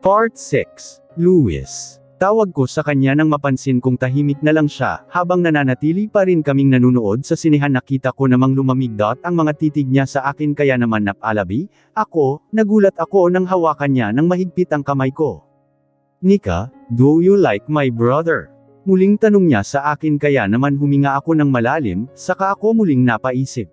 Part 6. Luis. Tawag ko sa kanya nang mapansin kong tahimik na lang siya, habang nananatili pa rin kaming nanunood sa sinehan. Nakita ko namang lumamig ang mga titig niya sa akin, kaya naman napalabi ako. Nagulat ako nang hawakan niya ng mahigpit ang kamay ko. Nika, do you like my brother? Muling tanong niya sa akin, kaya naman huminga ako ng malalim, saka ako muling napaisip.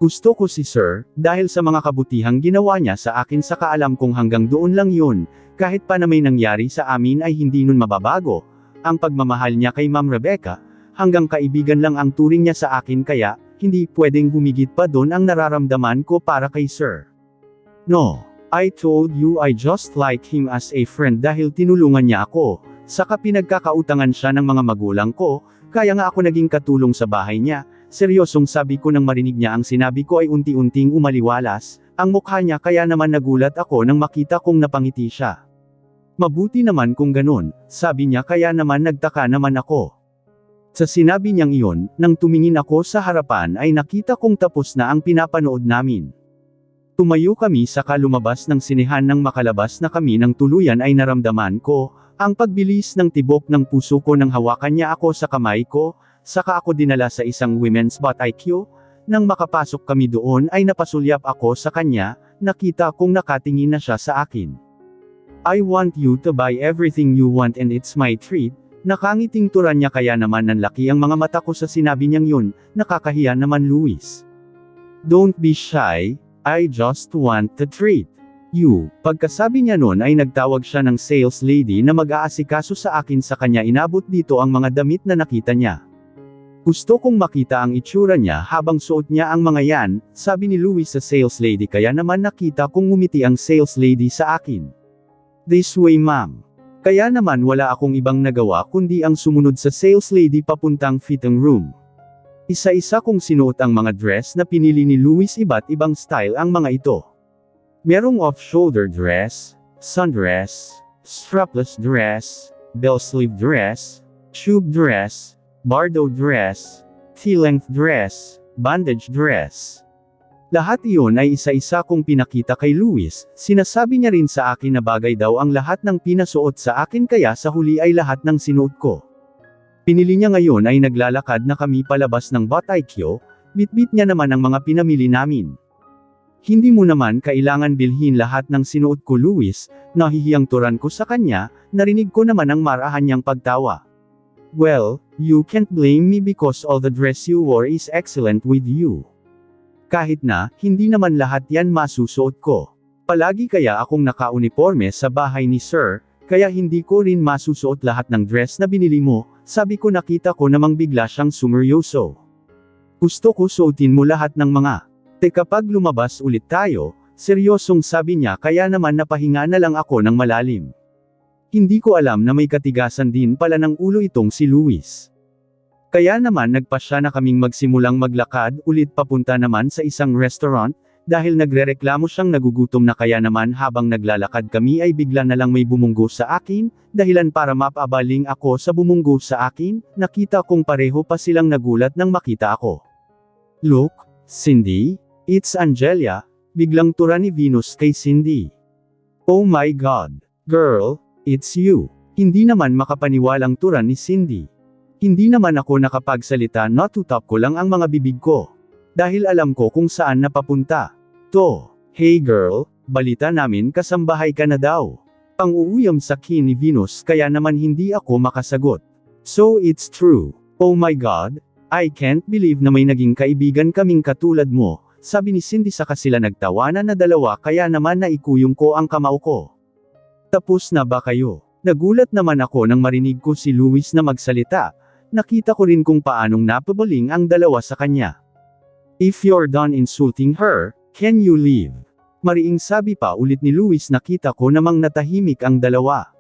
Gusto ko si Sir, dahil sa mga kabutihang ginawa niya sa akin, saka alam kong hanggang doon lang yun, kahit pa na may nangyari sa amin ay hindi nun mababago. Ang pagmamahal niya kay Ma'am Rebecca, hanggang kaibigan lang ang turing niya sa akin, kaya, hindi pwedeng humigit pa doon ang nararamdaman ko para kay Sir. No, I told you I just like him as a friend dahil tinulungan niya ako, saka pinagkakautangan siya ng mga magulang ko, kaya nga ako naging katulong sa bahay niya. Seryosong sabi ko nang marinig niya ang sinabi ko, ay unti-unting umaliwalas ang mukha niya, kaya naman nagulat ako nang makita kong napangiti siya. Mabuti naman kung ganun, sabi niya, kaya naman nagtaka naman ako. Sa sinabi niyang iyon, nang tumingin ako sa harapan ay nakita kong tapos na ang pinapanood namin. Tumayo kami saka lumabas ng sinehan. Nang makalabas na kami ng tuluyan ay naramdaman ko ang pagbilis ng tibok ng puso ko nang hawakan niya ako sa kamay ko. Saka ako dinala sa isang women's boutique. Nang makapasok kami doon ay napasulyap ako sa kanya, nakita kong nakatingin na siya sa akin. I want you to buy everything you want and it's my treat. Nakangiting turan niya, kaya naman nanlaki ang mga mata ko sa sinabi niyang yun. Nakakahiya naman, Luis. Don't be shy, I just want to treat you. Pagkasabi niya nun ay nagtawag siya ng sales lady na mag-aasikaso sa akin, sa kanya inabot dito ang mga damit na nakita niya. Gusto kong makita ang itsura niya habang suot niya ang mga yan, sabi ni Luis sa sales lady, kaya naman nakita kong ngumiti ang sales lady sa akin. This way, ma'am. Kaya naman wala akong ibang nagawa kundi ang sumunod sa sales lady papuntang fitting room. Isa-isa kong sinuot ang mga dress na pinili ni Luis, iba't ibang style ang mga ito. Merong off-shoulder dress, sundress, strapless dress, bell sleeve dress, tube dress, bardo dress, T-length dress, bandage dress. Lahat iyon ay isa-isa kong pinakita kay Luis. Sinasabi niya rin sa akin na bagay daw ang lahat ng pinasuot sa akin, kaya sa huli ay lahat ng sinuot ko. Pinili niya. Ngayon ay naglalakad na kami palabas ng boutique, bitbit niya naman ang mga pinamili namin. Hindi mo naman kailangan bilhin lahat ng sinuot ko, Luis, nahihiyang turan ko sa kanya. Narinig ko naman ang marahan niyang pagtawa. Well, you can't blame me because all the dress you wore is excellent with you. Kahit na, hindi naman lahat yan masusuot ko. Palagi kaya akong naka-uniforme sa bahay ni Sir, kaya hindi ko rin masusuot lahat ng dress na binili mo, sabi ko. Nakita ko namang bigla siyang sumeryoso. Gusto ko suotin mo lahat ng mga. Kapag lumabas ulit tayo, seryosong sabi niya, kaya naman napahinga na lang ako ng malalim. Hindi ko alam na may katigasan din pala ng ulo itong si Luis. Kaya naman nagpasya na kaming magsimulang maglakad ulit papunta naman sa isang restaurant, dahil nagrereklamo siyang nagugutom na. Kaya naman habang naglalakad kami ay bigla na lang may bumunggo sa akin, dahilan para mapabaling ako sa bumunggo sa akin. Nakita kong pareho pa silang nagulat nang makita ako. Look, Cindy, it's Angelia, biglang tura ni Venus kay Cindy. Oh my God, girl, it's you. Hindi naman makapaniwalang tura ni Cindy. Hindi naman ako nakapagsalita, natutap ko lang ang mga bibig ko. Dahil alam ko kung saan napapunta. Hey girl, balita namin kasambahay ka na daw. Pang-uuyam sa kin ni Venus, kaya naman hindi ako makasagot. So it's true. Oh my God, I can't believe na may naging kaibigan kaming katulad mo, sabi ni Cindy. Saka sila nagtawanan na dalawa, kaya naman naikuyong ko ang kamao ko. Tapos na ba kayo? Nagulat naman ako nang marinig ko si Luis na magsalita. Nakita ko rin kung paanong napabaling ang dalawa sa kanya. If you're done insulting her, can you leave? Mariing sabi pa ulit ni Luis. Nakita ko namang natahimik ang dalawa.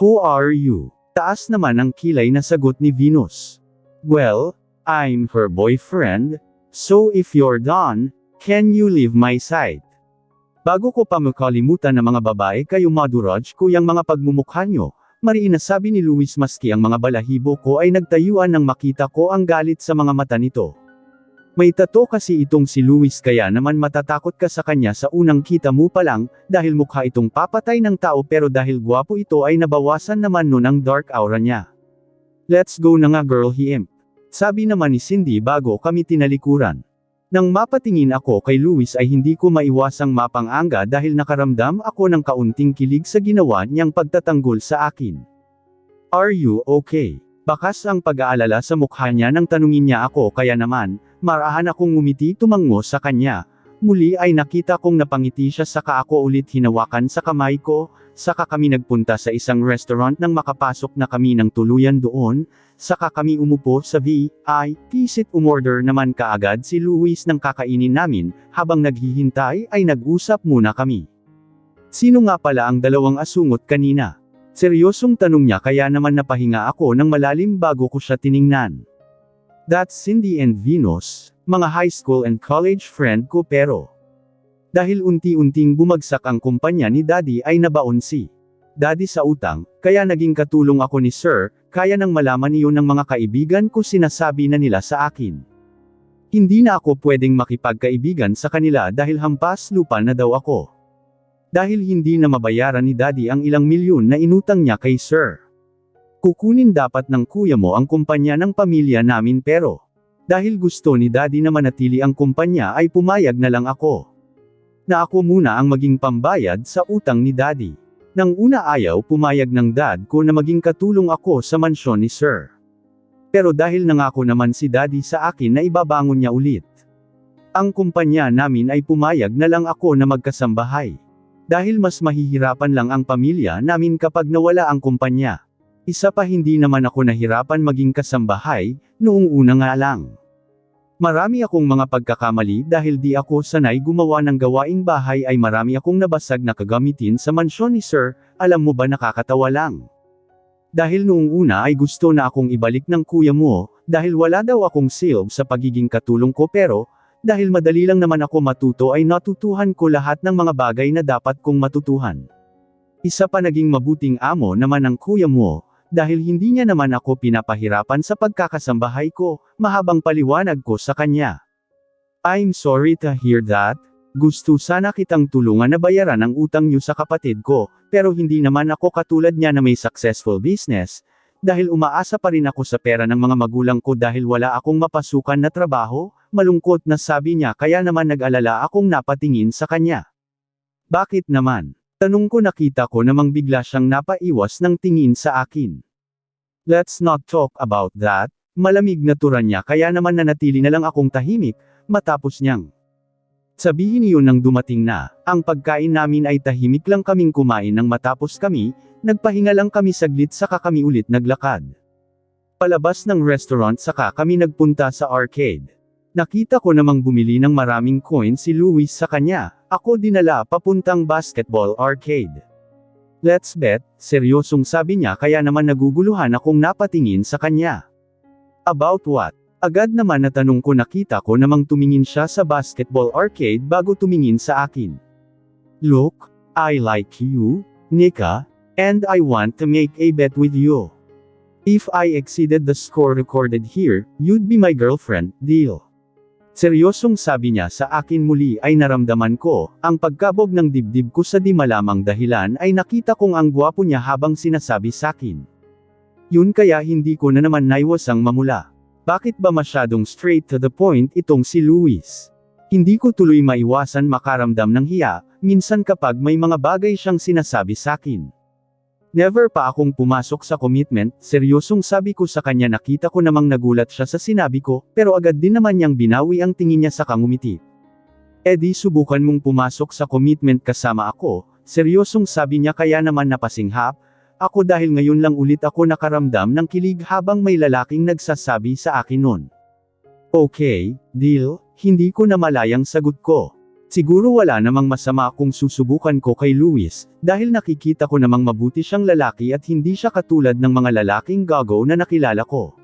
Who are you? Taas naman ang kilay na sagot ni Venus. Well, I'm her boyfriend, so if you're done, can you leave my side? Bago ko pa makalimutan na mga babae kayo, maduraj ko yung mga pagmumukha nyo, mariin na sabi ni Luis, maski ang mga balahibo ko ay nagtayuan nang makita ko ang galit sa mga mata nito. May tato kasi itong si Luis kaya naman matatakot ka sa kanya sa unang kita mo pa lang, dahil mukha itong papatay ng tao pero dahil gwapo ito ay nabawasan naman nun ang dark aura niya. Let's go na nga girl he imp. Sabi naman ni Cindy bago kami tinalikuran. Nang mapatingin ako kay Luis ay hindi ko maiwasang mapang-anga dahil nakaramdam ako ng kaunting kilig sa ginawa niyang pagtatanggol sa akin. Are you okay? Bakas ang pag-aalala sa mukha niya nang tanungin niya ako kaya naman, marahan akong ngumiti tumango sa kanya. Muli ay nakita kong napangiti siya saka ako ulit hinawakan sa kamay ko, saka kami nagpunta sa isang restaurant nang makapasok na kami ng tuluyan doon, saka kami umupo sa VIP seat umorder naman kaagad si Luis ng kakainin namin, habang naghihintay ay nag-usap muna kami. Sino nga pala ang dalawang asungot kanina? Seryosong tanong niya kaya naman napahinga ako ng malalim bago ko siya tiningnan. That's Cindy and Venus, mga high school and college friend ko pero. Dahil unti-unting bumagsak ang kumpanya ni Daddy ay nabaon si Daddy sa utang, kaya naging katulong ako ni Sir, kaya nang malaman iyon ng mga kaibigan ko sinasabi na nila sa akin. Hindi na ako pwedeng makipagkaibigan sa kanila dahil hampas lupa na daw ako. Dahil hindi na mabayaran ni Daddy ang ilang milyon na inutang niya kay Sir. Kukunin dapat ng kuya mo ang kumpanya ng pamilya namin pero. Dahil gusto ni Daddy na manatili ang kumpanya ay pumayag na lang ako. Na ako muna ang maging pambayad sa utang ni Daddy. Nang una ayaw pumayag ng dad ko na maging katulong ako sa mansyon ni Sir. Pero dahil nangako naman si Daddy sa akin na ibabangon niya ulit. Ang kumpanya namin ay pumayag na lang ako na magkasambahay. Dahil mas mahihirapan lang ang pamilya namin kapag nawala ang kumpanya. Isa pa hindi naman ako nahirapan maging kasambahay, noong una nga lang. Marami akong mga pagkakamali dahil di ako sanay gumawa ng gawaing bahay ay marami akong nabasag na kagamitin sa mansyon ni Sir, alam mo ba nakakatawa lang. Dahil noong una ay gusto na akong ibalik ng kuya mo, dahil wala daw akong silb sa pagiging katulong ko pero, dahil madali lang naman ako matuto ay natutuhan ko lahat ng mga bagay na dapat kong matutuhan. Isa pa naging mabuting amo naman ang kuya mo, dahil hindi niya naman ako pinapahirapan sa pagkakasambahay ko, mahabang paliwanag ko sa kanya. I'm sorry to hear that. Gusto sana kitang tulungan na bayaran ang utang niyo sa kapatid ko, pero hindi naman ako katulad niya na may successful business, dahil umaasa pa rin ako sa pera ng mga magulang ko dahil wala akong mapasukan na trabaho, malungkot na sabi niya kaya naman nag-alala akong napatingin sa kanya. Bakit naman? Tanong ko nakita ko namang bigla siyang napaiwas ng tingin sa akin. Let's not talk about that, malamig na turan niya kaya naman nanatili na lang akong tahimik, matapos niyang sabihin iyon nang dumating na, ang pagkain namin ay tahimik lang kaming kumain nang matapos kami, nagpahinga lang kami saglit saka kami ulit naglakad. Palabas ng restaurant saka kami nagpunta sa arcade. Nakita ko namang bumili ng maraming coin si Luis sa kanya, ako dinala papuntang basketball arcade. Let's bet, seryosong sabi niya kaya naman naguguluhan akong napatingin sa kanya. About what? Agad naman na tanong ko nakita ko namang tumingin siya sa basketball arcade bago tumingin sa akin. Look, I like you, Nika, and I want to make a bet with you. If I exceeded the score recorded here, you'd be my girlfriend, deal. Seryosong sabi niya sa akin muli ay naramdaman ko, ang pagkabog ng dibdib ko sa di malamang dahilan ay nakita kong ang gwapo niya habang sinasabi sakin. Yun kaya hindi ko na naman naiwasang mamula. Bakit ba masyadong straight to the point itong si Luis? Hindi ko tuloy maiwasan makaramdam ng hiya, minsan kapag may mga bagay siyang sinasabi sakin. Never pa akong pumasok sa commitment, seryosong sabi ko sa kanya nakita ko namang nagulat siya sa sinabi ko, pero agad din naman niyang binawi ang tingin niya sa ngumiti. Di subukan mong pumasok sa commitment kasama ako, seryosong sabi niya kaya naman napasinghap, ako dahil ngayon lang ulit ako nakaramdam ng kilig habang may lalaking nagsasabi sa akin nun. Okay, deal, hindi ko na malayang sagot ko. Siguro wala namang masama kung susubukan ko kay Luis, dahil nakikita ko namang mabuti siyang lalaki at hindi siya katulad ng mga lalaking gago na nakilala ko.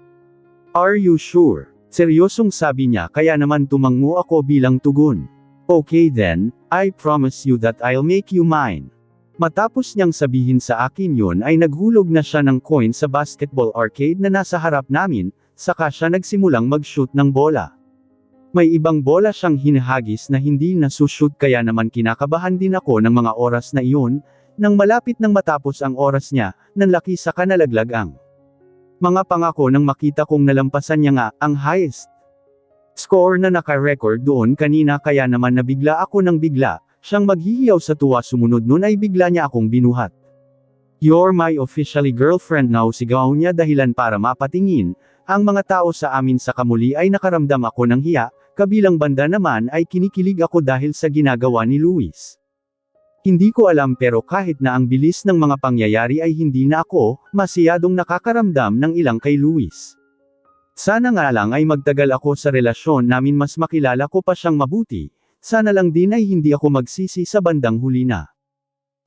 Are you sure? Seryosong sabi niya kaya naman tumango ako bilang tugon. Okay then, I promise you that I'll make you mine. Matapos niyang sabihin sa akin yun ay naghulog na siya ng coin sa basketball arcade na nasa harap namin, saka siya nagsimulang mag-shoot ng bola. May ibang bola siyang hinahagis na hindi nasushoot kaya naman kinakabahan din ako ng mga oras na iyon, nang malapit nang matapos ang oras niya, nanlaki sa kanalaglag ang mga pangako nang makita kong nalampasan niya nga ang highest score na naka-record doon kanina kaya naman nabigla ako ng bigla, siyang maghihiyaw sa tuwa sumunod nun ay bigla niya akong binuhat. "You're my officially girlfriend now," sigaw niya dahilan para mapatingin, ang mga tao sa amin sa kamuli ay nakaramdam ako ng hiya, kabilang banda naman ay kinikilig ako dahil sa ginagawa ni Luis. Hindi ko alam pero kahit na ang bilis ng mga pangyayari ay hindi na ako, masyadong nakakaramdam ng ilang kay Luis. Sana nga lang ay magtagal ako sa relasyon namin mas makilala ko pa siyang mabuti, sana lang din ay hindi ako magsisi sa bandang huli na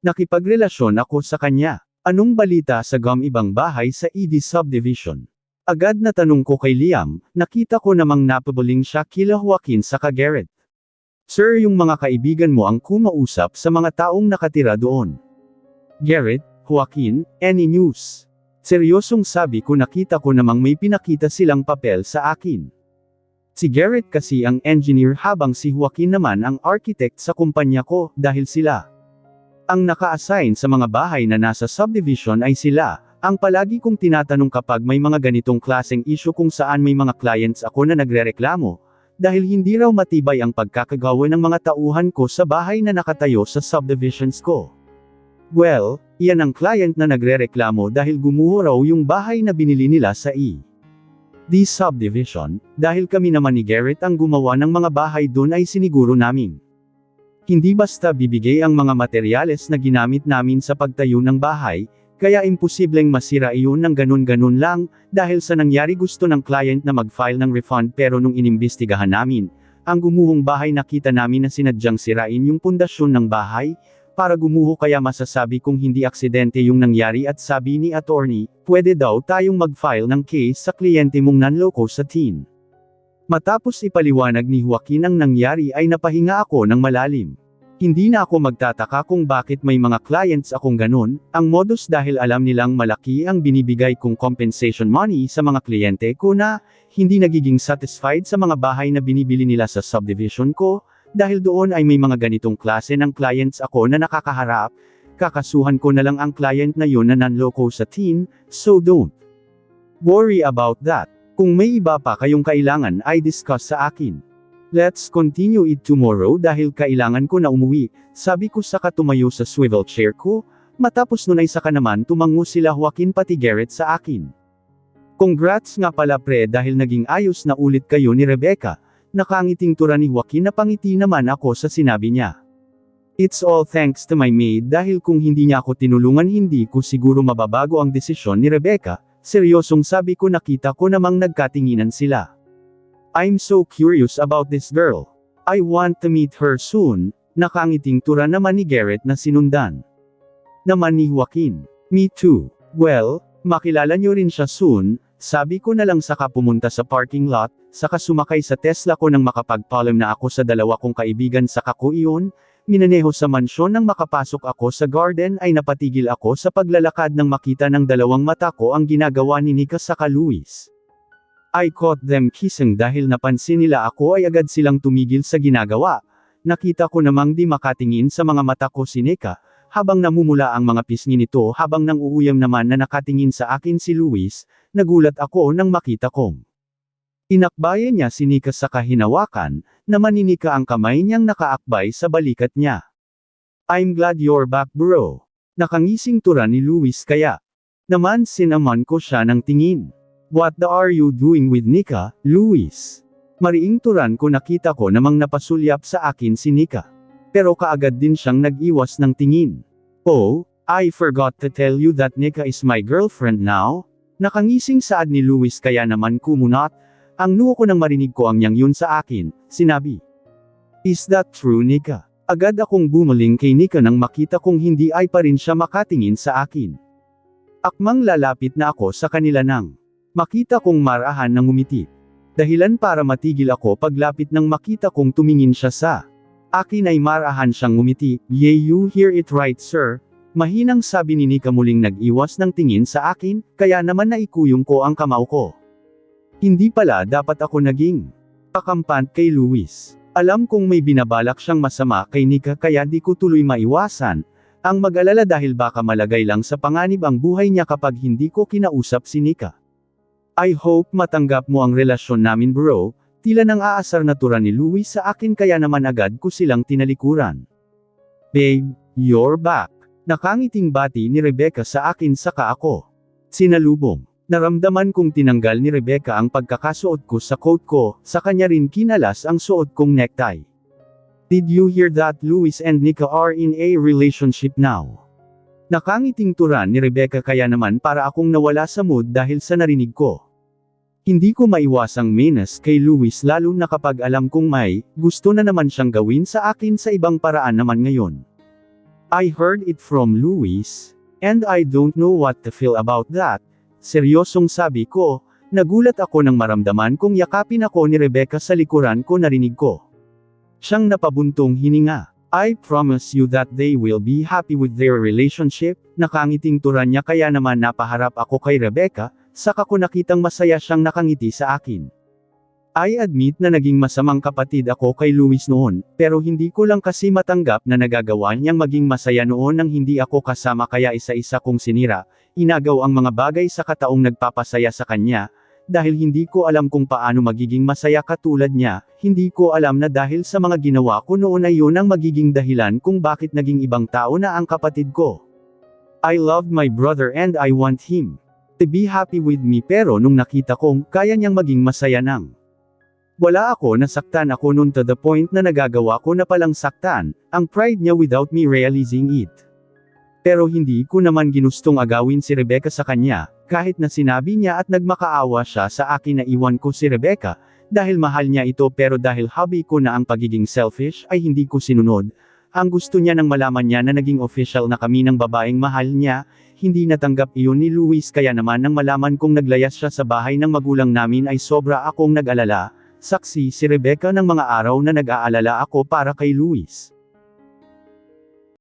nakipagrelasyon ako sa kanya. Anong balita sa ibang bahay sa ED Subdivision? Agad na tanong ko kay Liam, nakita ko namang napabuling siya kila Joaquin saka Garrett. "Sir, yung mga kaibigan mo ang kumausap sa mga taong nakatira doon." "Garrett, Joaquin, any news?" Seryosong sabi ko nakita ko namang may pinakita silang papel sa akin. Si Garrett kasi ang engineer habang si Joaquin naman ang architect sa kumpanya ko, dahil sila ang naka-assign sa mga bahay na nasa subdivision ay sila ang palagi kong tinatanong kapag may mga ganitong klaseng issue kung saan may mga clients ako na nagrereklamo, dahil hindi raw matibay ang pagkakagawa ng mga tauhan ko sa bahay na nakatayo sa subdivisions ko. Well, iyan ang client na nagrereklamo dahil gumuho raw yung bahay na binili nila sa ED Subdivision, dahil kami naman ni Garrett ang gumawa ng mga bahay doon ay siniguro namin hindi basta bibigay ang mga materyales na ginamit namin sa pagtayo ng bahay, kaya imposibleng masira iyon ng ganun-ganun lang, dahil sa nangyari gusto ng client na mag-file ng refund pero nung inimbestigahan namin, ang gumuhong bahay nakita namin na sinadyang sirain yung pundasyon ng bahay, para gumuho kaya masasabi kong hindi aksidente yung nangyari at sabi ni attorney, pwede daw tayong mag-file ng case sa kliyente mong nanloko sa teen. Matapos ipaliwanag ni Joaquin ang nangyari ay napahinga ako ng malalim. Hindi na ako magtataka kung bakit may mga clients akong ganun, ang modus dahil alam nilang malaki ang binibigay kong compensation money sa mga kliyente ko na hindi nagiging satisfied sa mga bahay na binibili nila sa subdivision ko, dahil doon ay may mga ganitong klase ng clients ako na nakakaharap, kakasuhan ko na lang ang client na yun na nanloko sa teen, so don't worry about that. Kung may iba pa kayong kailangan ay discuss sa akin. Let's continue it tomorrow dahil kailangan ko na umuwi, sabi ko saka tumayo sa swivel chair ko, matapos nun ay saka naman tumango sila Joaquin pati Garrett sa akin. "Congrats nga pala pre dahil naging ayos na ulit kayo ni Rebecca," nakangiting tura ni Joaquin na pangiti naman ako sa sinabi niya. "It's all thanks to my maid dahil kung hindi niya ako tinulungan hindi ko siguro mababago ang desisyon ni Rebecca," seryosong sabi ko nakita ko namang nagkatinginan sila. "I'm so curious about this girl. I want to meet her soon," nakangiting tura naman ni Garrett na sinundan naman ni Joaquin. "Me too. Well, makilala niyo rin siya soon," sabi ko na lang saka pumunta sa parking lot, saka sumakay sa Tesla ko nang makapagpaalam na ako sa dalawa kong kaibigan saka ko iyon, minaneho sa mansyon nang makapasok ako sa garden ay napatigil ako sa paglalakad nang makita ng dalawang mata ko ang ginagawa ni Nika saka Luis. I caught them kissing dahil napansin nila ako ay agad silang tumigil sa ginagawa. Nakita ko namang di makatingin sa mga mata ko si Nika, habang namumula ang mga pisngi nito habang nang uuyam naman na nakatingin sa akin si Luis, nagulat ako nang makita kong inakbayan niya si Nika sa kahinawakan, naman ni Nika ang kamay niyang nakaakbay sa balikat niya. "I'm glad you're back bro." Nakangising tura ni Luis kaya naman sinaman ko siya ng tingin. "What the are you doing with Nika, Luis?" Mariing turan ko nakita ko namang napasulyap sa akin si Nika. Pero kaagad din siyang nag-iwas ng tingin. "Oh, I forgot to tell you that Nika is my girlfriend now." Nakangising saad ni Luis kaya naman kumunot, ang noo ko nang marinig ko ang niyang yun sa akin, sinabi. "Is that true Nika?" Agad akong bumaling kay Nika nang makita kong hindi ay pa rin siya makatingin sa akin. Akmang lalapit na ako sa kanila nang makita kong marahan ng ngumiti. Dahilan para matigil ako paglapit nang makita kong tumingin siya sa akin ay marahan siyang ngumiti. "Yeah, you hear it right sir," mahinang sabi ni Nika muling nag-iwas ng tingin sa akin, kaya naman naikuyong ko ang kamao ko. Hindi pala dapat ako naging Pakampant kay Luis. Alam kong may binabalak siyang masama kay Nika kaya di ko tuloy maiwasan ang mag-alala dahil baka malagay lang sa panganib ang buhay niya kapag hindi ko kinausap si Nika. I hope matanggap mo ang relasyon namin bro, tila nang aasar na tura ni Luis sa akin kaya naman agad ko silang tinalikuran. Babe, you're back. Nakangiting bati ni Rebecca sa akin saka ako sinalubong. Naramdaman kong tinanggal ni Rebecca ang pagkakasuot ko sa coat ko, sa kanya rin kinalas ang suot kong necktie. Did you hear that Luis and Nika are in a relationship now? Nakangiting turan ni Rebecca kaya naman para akong nawala sa mood dahil sa narinig ko. Hindi ko maiwasang menas kay Luis lalo na kapag alam kong may gusto na naman siyang gawin sa akin sa ibang paraan naman ngayon. I heard it from Luis, and I don't know what to feel about that. Seryosong sabi ko, nagulat ako nang maramdaman kong yakapin ako ni Rebecca sa likuran ko narinig ko. Siyang napabuntong hininga. I promise you that they will be happy with their relationship, nakangiting turan niya kaya naman napaharap ako kay Rebecca, saka ko nakitang masaya siyang nakangiti sa akin. I admit na naging masamang kapatid ako kay Luis noon, pero hindi ko lang kasi matanggap na nagagawa niyang maging masaya noon nang hindi ako kasama kaya isa-isa kong sinira, inagaw ang mga bagay sa kataong nagpapasaya sa kanya, dahil hindi ko alam kung paano magiging masaya katulad niya, hindi ko alam na dahil sa mga ginawa ko noon ay yun ang magiging dahilan kung bakit naging ibang tao na ang kapatid ko. I love my brother and I want him to be happy with me pero nung nakita kong kaya niyang maging masaya nang wala ako nasaktan ako noon to the point na nagagawa ko na palang saktan ang pride niya without me realizing it. Pero hindi ko naman ginustong agawin si Rebecca sa kanya, kahit na sinabi niya at nagmakaawa siya sa akin na iwan ko si Rebecca, dahil mahal niya ito pero dahil hobby ko na ang pagiging selfish ay hindi ko sinunod. Ang gusto niya nang malaman niya na naging official na kami ng babaeng mahal niya, hindi natanggap iyon ni Luis kaya naman nang malaman kong naglayas siya sa bahay ng magulang namin ay sobra akong nag-alala. Saksi si Rebecca ng mga araw na nag-aalala ako para kay Luis.